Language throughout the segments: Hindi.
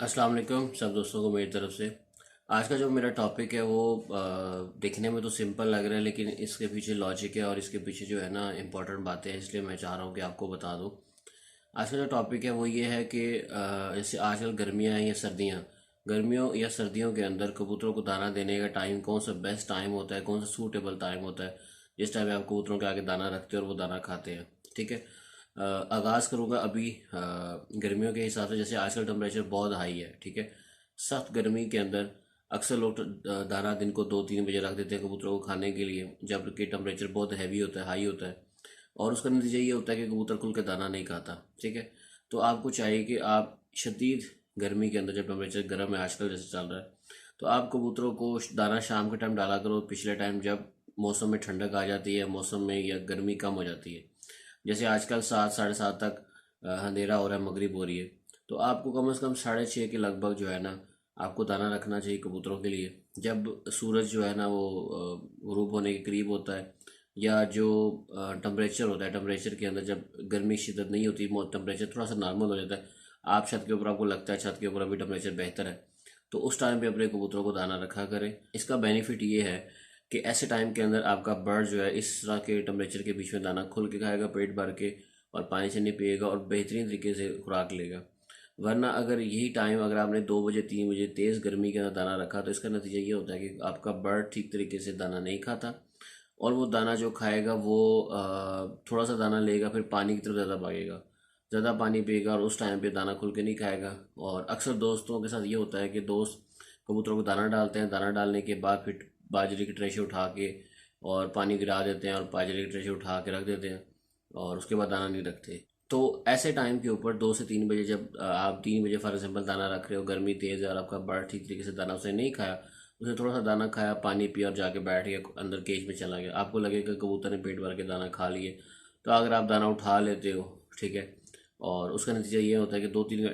अस्सलाम वालेकुम सब दोस्तों को मेरी तरफ से। आज का जो मेरा टॉपिक है वो दिखने में तो सिंपल लग रहा है, लेकिन इसके पीछे लॉजिक है और इसके पीछे जो है ना इम्पोर्टेंट बातें हैं, इसलिए मैं चाह रहा हूँ कि आपको बता दूँ। आज का जो टॉपिक है वो ये है कि जैसे आजकल गर्मियाँ हैं या सर्दियाँ, गर्मियों या सर्दियों के अंदर कबूतरों को दाना देने का टाइम कौन सा बेस्ट टाइम होता है, कौन सा सूटेबल टाइम होता है जिस टाइम आप कबूतरों के आगे दाना रखते हो और वो दाना खाते हैं। ठीक है। आगाज़ करूँगा अभी गर्मियों के हिसाब से। जैसे आजकल टेम्परेचर बहुत हाई है, ठीक है। सख्त गर्मी के अंदर अक्सर लोग दाना दिन को 2-3 बजे रख देते हैं कबूतरों को खाने के लिए, जबकि टेम्परेचर बहुत हैवी होता है, हाई होता है। और उसका नतीजा ये होता है कि कबूतर खुल के दाना नहीं खाता। ठीक है। तो आपको चाहिए कि आप शदीद गर्मी के अंदर, जब टेम्परेचर गर्म है आजकल जैसे चल रहा है, तो आप कबूतरों को दाना शाम के टाइम डाला करो। पिछले टाइम जब मौसम में ठंडक आ जाती है, मौसम में या गर्मी कम हो जाती है, जैसे आजकल 7 साढ़े 7 तक अंधेरा हो रहा है, मगरिब हो रही है, तो आपको कम से कम 6:30 के लगभग जो है ना आपको दाना रखना चाहिए कबूतरों के लिए। जब सूरज जो है ना वो गुरूब होने के करीब होता है, या जो टेम्परेचर होता है, टेम्परेचर के अंदर जब गर्मी की शिद्दत नहीं होती, टेम्परेचर थोड़ा सा नॉर्मल हो जाता है, आप छत के ऊपर, आपको लगता है छत के ऊपर अभी टेम्परेचर बेहतर है, तो उस टाइम पे अपने कबूतरों को दाना रखा करें। इसका बेनिफिट ये है कि ऐसे टाइम के अंदर आपका बर्ड जो है इस तरह के टेम्परेचर के बीच में दाना खुल के खाएगा, पेट भर के, और पानी से नहीं पिएगा और बेहतरीन तरीके से खुराक लेगा। वरना अगर यही टाइम, अगर आपने 2 बजे 3 बजे तेज़ गर्मी के अंदर दाना रखा, तो इसका नतीजा ये होता है कि आपका बर्ड ठीक तरीके से दाना नहीं खाता, और वो दाना जो खाएगा वो थोड़ा सा दाना लेगा, फिर पानी की तरफ ज़्यादा भागेगा, ज़्यादा पानी पिएगा, और उस टाइम पे दाना खुल के नहीं खाएगा। और अक्सर दोस्तों के साथ ये होता है कि दोस्त कबूतरों को दाना डालते हैं, दाना डालने के बाद फिर बाजरे की ट्रे से उठा के और पानी गिरा देते हैं, और बाजरे की ट्रे से उठा के रख देते हैं, और उसके बाद दाना नहीं रखते। तो ऐसे टाइम के ऊपर 2 से 3 बजे, जब आप 3 बजे फॉर एग्जाम्पल दाना रख रहे हो, गर्मी तेज़ है और आपका बर्ड ठीक तरीके से दाना उसने नहीं खाया, उसने थोड़ा सा दाना खाया, पानी पिया और जाके बैठ गया अंदर केज में चला गया, आपको लगेगा कबूतर ने पेट भर के दाना खा लिए। तो अगर आप दाना उठा लेते हो, ठीक है, और उसका नतीजा ये होता है कि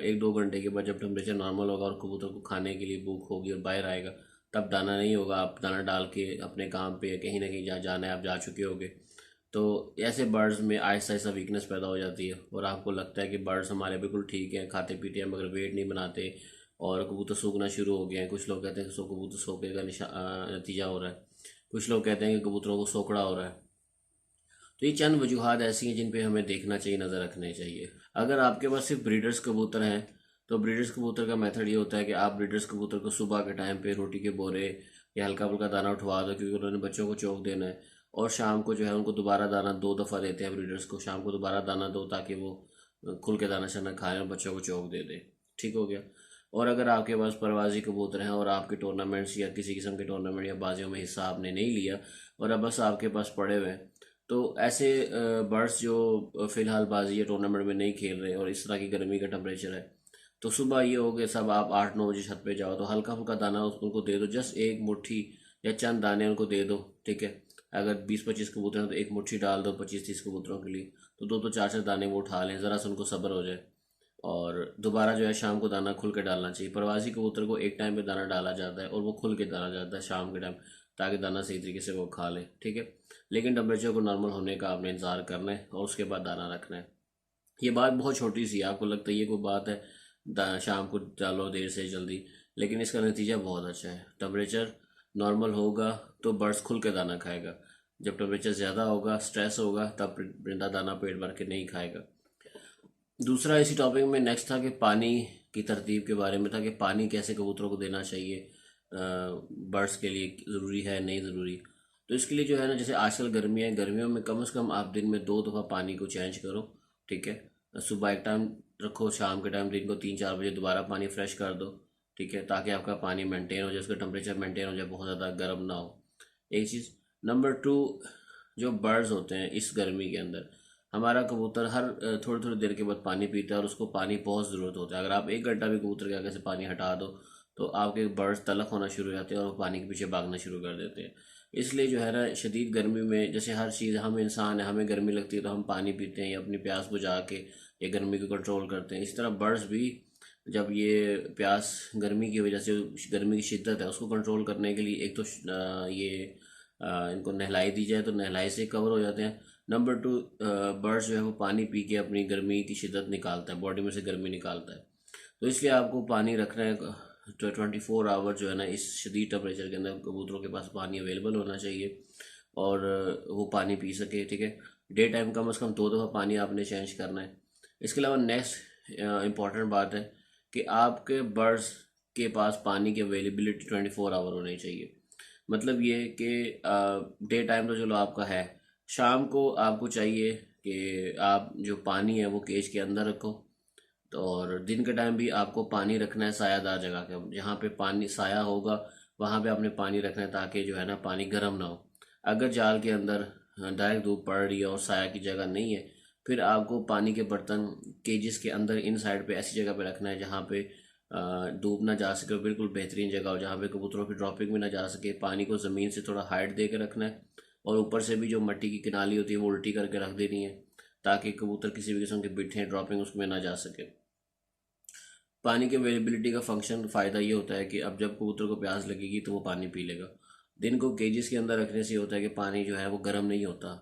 1-2 घंटे के बाद जब टेम्परेचर नॉर्मल होगा और कबूतर को खाने के लिए भूख होगी और बाहर आएगा, तब दाना नहीं होगा, आप दाना डाल के अपने काम पे या कहीं ना कहीं जहाँ जाना है आप जा चुके होगे। तो ऐसे बर्ड्स में आहिस्ता आहिस्ता वीकनेस पैदा हो जाती है, और आपको लगता है कि बर्ड्स हमारे बिल्कुल ठीक हैं, खाते पीते हैं, मगर वेट नहीं बनाते, और कबूतर सूखना शुरू हो गए हैं। कुछ लोग कहते हैं कि कबूतर सोखे का नतीजा हो रहा है, कुछ लोग कहते हैं कि कबूतरों को सोखड़ा हो रहा है। तो ये चंद वजूहत ऐसी हैं जिन पे हमें देखना चाहिए, नज़र रखने चाहिए। अगर आपके पास सिर्फ ब्रीडर्स कबूतर हैं, तो ब्रीडर्स कबूतर का मेथड ये होता है कि आप ब्रीडर्स कबूतर को सुबह के टाइम पे रोटी के बोरे या हल्का फुल्का दाना उठवा दो, क्योंकि उन्होंने बच्चों को चौक देना है, और शाम को जो है उनको दोबारा दाना 2 दफ़ा देते हैं ब्रीडर्स को, शाम को दोबारा दाना दो ताकि वो खुल के दाना शाना खाएं और बच्चों को चौक दे दे। ठीक हो गया। और अगर आपके पास परवाजी कबूतर हैं और आपके टूर्नामेंट्स या किसी किस्म के टूर्नामेंट या बाजियों में हिस्सा आपने नहीं लिया, और अब बस आपके पास पड़े हुए हैं, तो ऐसे बर्ड्स जो फ़िलहाल बाजी या टूर्नामेंट में नहीं खेल रहे और इस तरह की गर्मी का टेम्परेचर है, तो सुबह ये हो गया सब आप 8-9 बजे छत पे जाओ, तो हल्का फुल्का दाना उनको दे दो, जस्ट एक मुट्ठी या चंद दाने उनको दे दो। ठीक है। अगर 20-25 कबूतर हैं तो एक मुट्ठी डाल दो 25-30 कबूतरों के लिए, तो 2-4 दाने वो उठा लें, ज़रा सा उनको सब्र हो जाए। और दोबारा जो है शाम को दाना खुल के डालना चाहिए। प्रवासी कबूतर को एक टाइम पे दाना डाला जाता है और वो खुल के डाला जाता है शाम के टाइम, ताकि दाना सही तरीके से वो खा ले। ठीक है। लेकिन टेम्परेचर को नॉर्मल होने का आपने इंतज़ार करना है और उसके बाद दाना रखना है। ये बात बहुत छोटी सी है, आपको लगता है ये कोई बात है, शाम को डालो देर से जल्दी, लेकिन इसका नतीजा बहुत अच्छा है। टेम्परेचर नॉर्मल होगा तो बर्ड्स खुल के दाना खाएगा, जब टेम्परेचर ज़्यादा होगा, स्ट्रेस होगा, तब परिंदा दाना पेट भर के नहीं खाएगा। दूसरा इसी टॉपिक में नेक्स्ट था कि पानी की तरतीब के बारे में था, कि पानी कैसे कबूतरों को देना चाहिए, बर्ड्स के लिए ज़रूरी है नहीं ज़रूरी। तो इसके लिए जो है ना, जैसे आजकल गर्मियाँ हैं, गर्मियों में कम से कम आप दिन में 2 दफ़ा पानी को चेंज करो। ठीक है। सुबह एक टाइम रखो, शाम के टाइम दिन को 3-4 बजे दोबारा पानी फ्रेश कर दो। ठीक है, ताकि आपका पानी मेंटेन हो जाए, उसका टेम्परेचर मेंटेन हो जाए, बहुत ज़्यादा गर्म ना हो। एक चीज़। नंबर 2, जो बर्ड्स होते हैं इस गर्मी के अंदर, हमारा कबूतर हर थोड़ी थोड़ी देर के बाद पानी पीता है, और उसको पानी बहुत ज़रूरत होता है। अगर आप 1 घंटा भी कबूतर के आगे से पानी हटा दो, तो आपके बर्ड्स तलफ होना शुरू हो जाते हैं और वो पानी के पीछे भागना शुरू कर देते हैं। इसलिए जो है ना, शदीद गर्मी में, जैसे हर चीज़, हम इंसान है, हमें गर्मी लगती है तो हम पानी पीते हैं या अपनी प्यास बुझा के या गर्मी को कंट्रोल करते हैं, इस तरह बर्ड्स भी जब ये प्यास, गर्मी की वजह से गर्मी की शिद्दत है उसको कंट्रोल करने के लिए, एक तो इनको नहलाई दी जाए तो नहलाई से कवर हो जाते हैं। नंबर 2, बर्ड्स जो है वो पानी पी के अपनी गर्मी की शिद्दत निकालता है, बॉडी में से गर्मी निकालता है। तो इसलिए आपको पानी रखना है। तो 24 आवर जो है ना, इस शदीद टेम्परेचर के अंदर कबूतरों के पास पानी अवेलेबल होना चाहिए और वो पानी पी सके, ठीक है। डे टाइम कम से कम 2 दफ़ा पानी आपने चेंज करना है। इसके अलावा नेक्स्ट इम्पॉर्टेंट बात है कि आपके बर्ड्स के पास पानी की अवेलेबिलिटी 24 आवर होनी चाहिए। मतलब ये कि डे टाइम तो चलो आपका है, शाम को आपको चाहिए कि आप जो पानी है वो केज के अंदर रखो। तो और दिन के टाइम भी आपको पानी रखना है सायादार जगह के, जहाँ पे पानी साया होगा वहाँ पे आपने पानी रखना है, ताकि जो है ना पानी गर्म ना हो। अगर जाल के अंदर डायरेक्ट धूप पड़ रही है और साया की जगह नहीं है, फिर आपको पानी के बर्तन केजेस के अंदर इन साइड पे ऐसी जगह पे रखना है जहाँ पे धूप ना जा सके, और बिल्कुल बेहतरीन जगह हो जहाँ पे कबूतरों की ड्रॉपिंग भी ना जा सके। पानी को ज़मीन से थोड़ा हाइट दे के रखना है, और ऊपर से भी जो मिट्टी की किनाली होती है वो उल्टी करके रख देनी है, ताकि कबूतर किसी भी किस्म के बिट्ठे ड्रॉपिंग उसमें ना जा सके। पानी की अवेलेबिलिटी का फंक्शन फ़ायदा ये होता है कि अब जब कबूतर को प्यास लगेगी तो वो पानी पी लेगा। दिन को केजेस के अंदर रखने से ये होता है कि पानी जो है वो गर्म नहीं होता।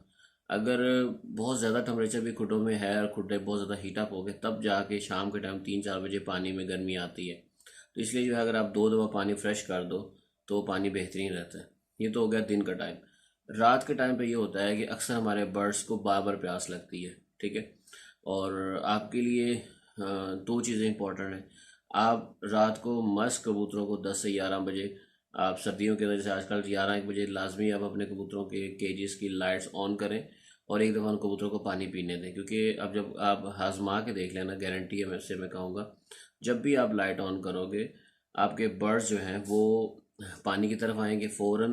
अगर बहुत ज़्यादा टेम्परेचर भी खुडों में है और खुडे बहुत ज़्यादा हीटअप हो गए, तब जाके शाम के टाइम 3-4 बजे पानी में गर्मी आती है। तो इसलिए जो है अगर आप 2 दफ़ा पानी फ्रेश कर दो तो पानी बेहतरीन रहता है। ये तो हो गया दिन का टाइम। रात के टाइम पे ये होता है कि अक्सर हमारे बर्ड्स को बार बार प्यास लगती है, ठीक है। और आपके लिए 2 चीज़ें इंपॉर्टेंट हैं। आप रात को मस्त कबूतरों को 10 से 11 बजे, आप सर्दियों के अंदर जैसे आजकल 11-1 बजे लाजमी आप अपने कबूतरों के केजेस की लाइट्स ऑन करें और एक दफ़ा उन कबूतरों को पानी पीने दें। क्योंकि अब जब आप आजमा के देख लेना, गारंटी है मैं कहूँगा, जब भी आप लाइट ऑन करोगे आपके बर्ड्स जो हैं वो पानी की तरफ आएंगे फ़ौरन।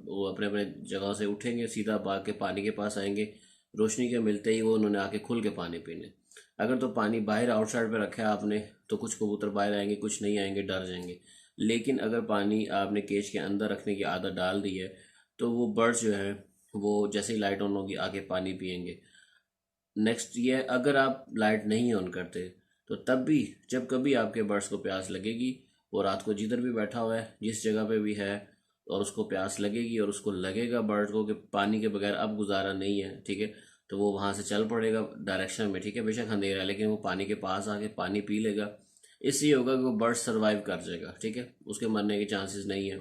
वो अपने अपने जगह से उठेंगे, सीधा भाग के पानी के पास आएंगे। रोशनी के मिलते ही वो उन्होंने आके खुल के पानी पीने। अगर तो पानी बाहर आउटसाइड पे रखा है आपने तो कुछ कबूतर बाहर आएंगे, कुछ नहीं आएंगे, डर जाएंगे। लेकिन अगर पानी आपने केज के अंदर रखने की आदत डाल दी है तो वो बर्ड्स जो है वो जैसे ही लाइट ऑन होगी आके पानी पियेंगे। नेक्स्ट ये, अगर आप लाइट नहीं ऑन करते तो तब भी जब कभी आपके बर्ड्स को प्यास लगेगी, वो रात को जिधर भी बैठा हुआ है जिस जगह पे भी है और उसको प्यास लगेगी और उसको लगेगा बर्ड को कि पानी के बगैर अब गुजारा नहीं है, ठीक है, तो वो वहाँ से चल पड़ेगा डायरेक्शन में, ठीक है। बेशक अंधेरा है लेकिन वो पानी के पास आके पानी पी लेगा। इससे ये होगा कि वो बर्ड सर्वाइव कर जाएगा, ठीक है, उसके मरने के चांसेस नहीं है।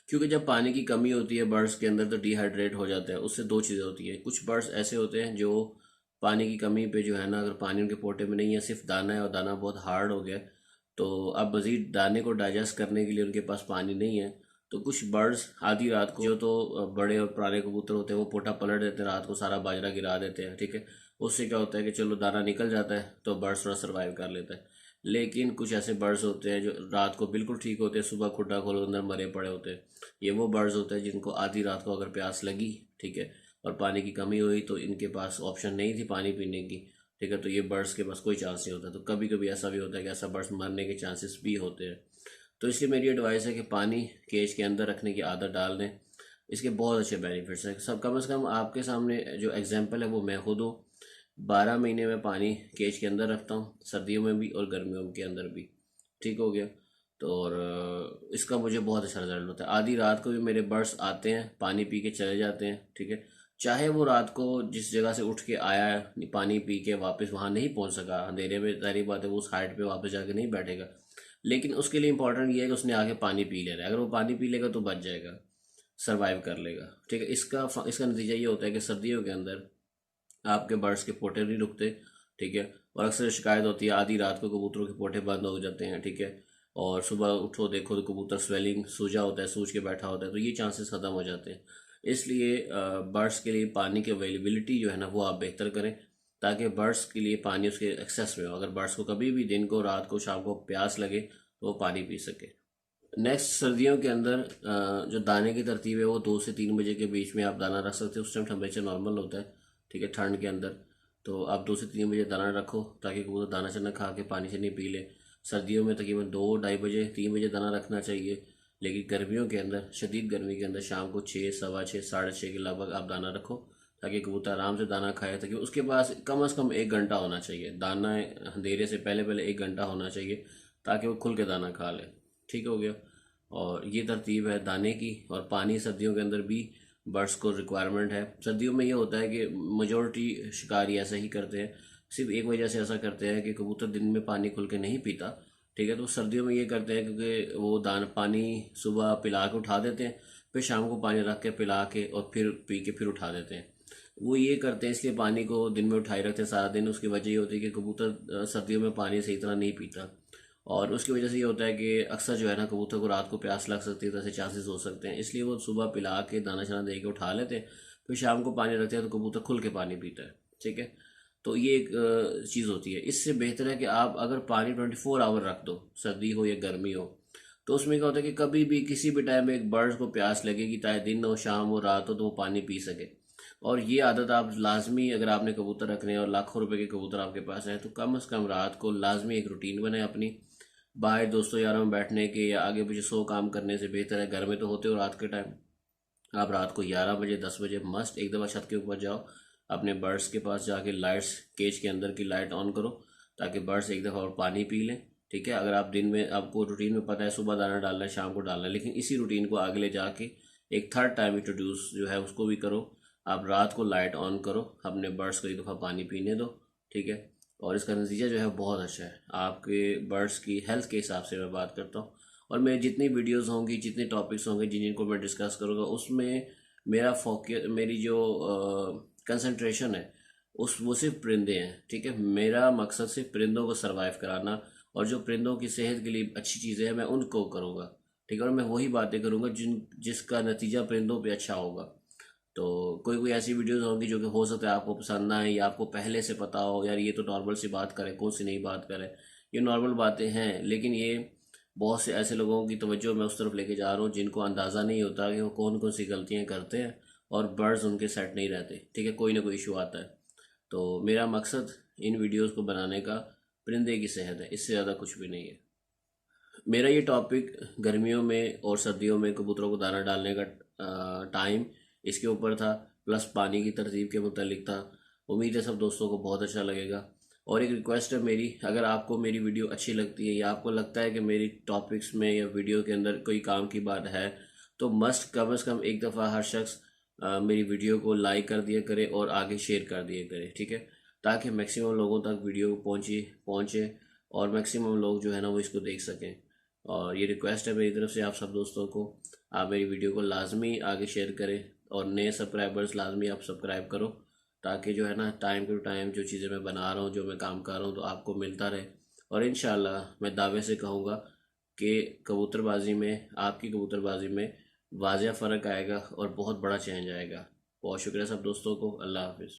क्योंकि जब पानी की कमी होती है बर्ड्स के अंदर तो डिहाइड्रेट हो जाते हैं। उससे 2 चीज़ें होती है, कुछ बर्ड्स ऐसे होते हैं जो पानी की कमी पे जो है ना, अगर पानी उनके पोटे में नहीं है, सिर्फ दाना है और दाना बहुत हार्ड हो गया, तो अब मज़ीद दाने को डाइजेस्ट करने के लिए उनके पास पानी नहीं है। तो कुछ बर्ड्स आधी रात को, जो तो बड़े और पुराने कबूतर होते हैं, वो पोटा पलट देते हैं, रात को सारा बाजरा गिरा देते हैं, ठीक है। उससे क्या होता है कि चलो दाना निकल जाता है तो बर्ड्स थोड़ा सर्वाइव कर लेता है। लेकिन कुछ ऐसे बर्ड्स होते हैं जो रात को बिल्कुल ठीक होते हैं, सुबह खुड्डा खोलो अंदर मरे पड़े होते हैं। ये वो बर्ड्स होते हैं जिनको आधी रात को अगर प्यास लगी, ठीक है, और पानी की कमी हुई तो इनके पास ऑप्शन नहीं थी पानी पीने की, ठीक है, तो ये बर्ड्स के पास कोई चांस नहीं होता। तो कभी कभी ऐसा भी होता है कि ऐसा बर्ड्स मरने के चांसेस भी होते हैं। तो इसलिए मेरी एडवाइस है कि पानी केज के अंदर रखने की आदत डाल दें। इसके बहुत अच्छे बेनिफिट्स हैं। सब कम से कम आपके सामने जो एग्जांपल है वो मैं खुद हूँ। 12 महीने में पानी केज के अंदर रखता हूँ, सर्दियों में भी और गर्मियों के अंदर भी, ठीक हो गया। तो और इसका मुझे बहुत अच्छा रिजल्ट होता है। आधी रात को भी मेरे बर्ड्स आते हैं, पानी पी के चले जाते हैं, ठीक है। चाहे वो रात को जिस जगह से उठ के आया है पानी पी के वापस वहाँ नहीं पहुँच सका, अंधेरे में जाहिर बात है वो उस हाइट पे वापस जाके नहीं बैठेगा, लेकिन उसके लिए इंपॉर्टेंट ये है कि उसने आके पानी पी लेना है। अगर वो पानी पी लेगा तो बच जाएगा, सर्वाइव कर लेगा, ठीक है। इसका नतीजा ये होता है कि सर्दियों के अंदर आपके बर्ड्स के पोटे नहीं रुकते, ठीक है। और अक्सर शिकायत होती है आधी रात को कबूतरों के पोटे बंद हो जाते हैं, ठीक है, और सुबह उठो देखो तो कबूतर स्वेलिंग सूजा होता है, सूज के बैठा होता है, तो ये चांसेस ख़त्म हो जाते हैं। इसलिए बर्ड्स के लिए पानी की अवेलेबिलिटी जो है ना वो आप बेहतर करें, ताकि बर्ड्स के लिए पानी उसके एक्सेस में हो। अगर बर्ड्स को कभी भी दिन को, रात को, शाम को प्यास लगे तो वो पानी पी सके। नेक्स्ट, सर्दियों के अंदर जो दाने की तरतीब है वो 2 से 3 बजे के बीच में आप दाना रख सकते हो। उस टाइम टेम्परेचर नॉर्मल होता है, ठीक है, ठंड के अंदर। तो आप 2 से 3 बजे दाना रखो ताकि कबूतर दाना चना खा के पानी से नहीं पी ले। सर्दियों में तकरीबन 2-2:30 बजे, 3 बजे दाना रखना चाहिए। लेकिन गर्मियों के अंदर, शदीद गर्मी के अंदर शाम को 6, 6:15, 6:30 के लगभग आप दाना रखो, ताकि कबूतर आराम से दाना खाए। ताकि उसके पास कम से कम 1 घंटा होना चाहिए, दाना अंधेरे से पहले पहले 1 घंटा होना चाहिए, ताकि वो खुल के दाना खा ले, ठीक हो गया। और ये तरतीब है दाने की। और पानी सर्दियों के अंदर भी बर्ड्स को रिक्वायरमेंट है। सर्दियों में ये होता है कि मेजॉरिटी शिकारी ऐसे ही करते हैं सिर्फ एक वजह से ऐसा करते हैं कि कबूतर दिन में पानी खुल के नहीं पीता, ठीक है। तो सर्दियों में ये करते हैं क्योंकि वो दाना पानी सुबह पिला के उठा देते हैं, फिर शाम को पानी रख के पिला के और फिर पी के फिर उठा देते हैं। वो ये करते हैं इसलिए पानी को दिन में उठाए रखते हैं सारा दिन। उसकी वजह ये होती है कि कबूतर सर्दियों में पानी सही तरह नहीं पीता, और उसकी वजह से ये होता है कि अक्सर जो है ना कबूतर को रात को प्यास लग सकती है, तो ऐसे चांसेस हो सकते हैं। इसलिए वो सुबह पिला के दाना शाना दे के उठा लेते हैं, फिर शाम को पानी रखते हैं तो कबूतर खुल के पानी पीता है, ठीक है। तो ये एक चीज़ होती है। इससे बेहतर है कि आप अगर पानी 24 आवर रख दो, सर्दी हो या गर्मी हो, तो उसमें क्या होता है कि कभी भी किसी भी टाइम में एक बर्ड को प्यास लगेगी, चाहे दिन हो शाम हो रात हो, तो वो पानी पी सके। और ये आदत आप लाजमी, अगर आपने कबूतर रखने हैं और लाखों रुपए के कबूतर आपके पास हैं, तो कम से कम रात को लाजमी एक रूटीन बनाए अपनी। बाहर दोस्तों यारों में बैठने के या आगे पीछे 100 काम करने से बेहतर है, घर में तो होते हो रात के टाइम, आप रात को 11 बजे 10 बजे मस्त एक दफ़ा छत के ऊपर जाओ, अपने बर्ड्स के पास जाके लाइट्स, केज के अंदर की लाइट ऑन करो, ताकि बर्ड्स एक दफ़ा और पानी पी लें, ठीक है। अगर आप दिन में, आपको रूटीन में पता है सुबह दाना डालना है शाम को डालना है, लेकिन इसी रूटीन को आगे ले जाके एक थर्ड टाइम इंट्रोड्यूस जो है उसको भी करो। आप रात को लाइट ऑन करो, अपने बर्ड्स को एक दफ़ा पानी पीने दो, ठीक है। और इसका नतीजा जो है बहुत अच्छा है आपके बर्ड्स की हेल्थ के हिसाब से मैं बात करता हूँ। और मेरी जितनी वीडियोस होंगी, जितने टॉपिक्स होंगे जिनको मैं डिस्कस करूँगा, उसमें मेरा फोकस, मेरी जो कंसंट्रेशन है उस वो सिर्फ परिंदे हैं, ठीक है। मेरा मकसद सिर्फ परिंदों को सरवाइव कराना, और जो परिंदों की सेहत के लिए अच्छी चीज़ें हैं मैं उनको करूँगा, ठीक है। और मैं वही बातें करूँगा जिसका नतीजा परिंदों पे अच्छा होगा। तो कोई कोई ऐसी वीडियोस होंगी जो कि हो सकता है आपको पसंद ना आए, या आपको पहले से पता हो यार ये तो नॉर्मल सी बात करे, कौन सी नई बात करे, ये नॉर्मल बातें हैं, लेकिन ये बहुत से ऐसे लोगों की तवज्जो मैं उस तरफ लेके जा रहा हूँ जिनको अंदाज़ा नहीं होता कि वो कौन कौन सी गलतियाँ करते हैं, और बर्ड्स उनके सेट नहीं रहते, ठीक है। कोई ना कोई इशू आता है। तो मेरा मकसद इन वीडियोस को बनाने का परिंदे की सेहत है, इससे ज़्यादा कुछ भी नहीं है। मेरा ये टॉपिक गर्मियों में और सर्दियों में कबूतरों को दाना डालने का टाइम, इसके ऊपर था, प्लस पानी की तरतीब के मुतालिक था। उम्मीद है सब दोस्तों को बहुत अच्छा लगेगा। और एक रिक्वेस्ट है मेरी, अगर आपको मेरी वीडियो अच्छी लगती है या आपको लगता है कि मेरी टॉपिक्स में या वीडियो के अंदर कोई काम की बात है, तो मस्ट कम से कम एक दफ़ा हर शख्स मेरी वीडियो को लाइक कर दिया करे और आगे शेयर कर दिया करे, ठीक है, ताकि मैक्सिमम लोगों तक वीडियो पहुँचे और मैक्सिमम लोग जो है ना वो इसको देख सकें। और ये रिक्वेस्ट है मेरी तरफ से आप सब दोस्तों को, आप मेरी वीडियो को लाजमी आगे शेयर करें, और नए सब्सक्राइबर्स लाजमी आप सब्सक्राइब करो, ताकि जो है ना टाइम टू टाइम जो चीज़ें मैं बना रहा हूँ, जो मैं काम कर रहा हूँ, तो आपको मिलता रहे। और इंशाल्लाह मैं दावे से कहूँगा कि कबूतरबाजी में, आपकी कबूतरबाजी में वाजिया फ़र्क आएगा और बहुत बड़ा चेंज आएगा। बहुत शुक्रिया सब दोस्तों को। अल्लाह हाफिज़।